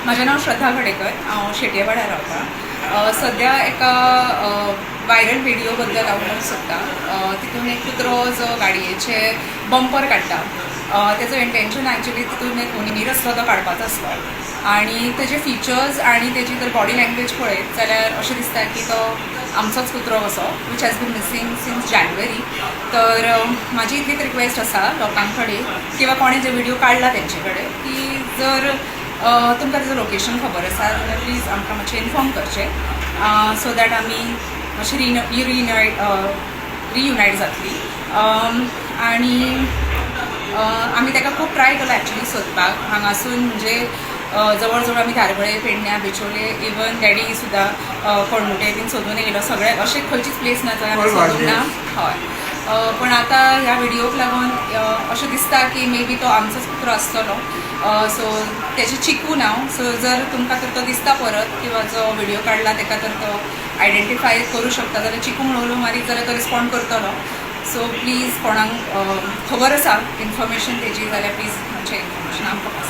माझे नाव श्रद्धा घडेकर, हांव शेटयेवाड्यार रावतां। सद्या एका वायरल व्हिडिओ बद्दल हांव उलोवंक सोदतां। तितून एक कुत्रो जो गाडयेचे बंपर काडटा, तेजो इंटेंशन एक्चुअली तितून एक उणीर आसलो तो काडपाचो आसलो आनी तेजे फिचर्स आनी तेजी जर बॉडी लँग्वेज पळयत जाल्यार अशें दिसता की तो आमचोच कुत्रो कसो, which has been missing since January. तर म्हाजी इतलीच रिक्वेस्ट आसा लोकां कडेन किंवा कोणें जे व्हिडिओ काडला तेंचे कडेन की जर तुमकां तेजो लोकेशन खबर आसा जाल्यार प्लीज आमकां मातशें इन्फॉर्म करचें, सो दॅट आमी मातशी रियुनायट जातली। आनी आमी ताका खूब ट्राय केलो एक्चुअली सोदपाक हांगासून, म्हणजे जवळ जवळ आमी धारगळे, पेडण्या, बिचोले, इवन डॅडी सुद्दां कोणमुटे बीन सोदून येयलो, सगळे अशें खंयचीच प्लेस ना जंय आमी सोदूंक ना। हय, पण आतां ह्या व्हिडिओक लागून अशें दिसता की मे बी तो आमचोच कुत्रो आसतलो, सो तेजें चिकून हांव, सो जर तुमकां तर तो दिसता परत किंवा जो व्हिडिओ काडला ताका तर तो आयडेंटिफाय करूं शकता जाल्यार चिकू म्हणून उलो मारीत जाल्यार तो रिस्पॉन्ड करतलो। सो प्लीज कोणाक खबर आसा इन्फॉर्मेशन तेजी जाल्यार प्लीज मातशें इन्फॉर्मेशन आमकां पास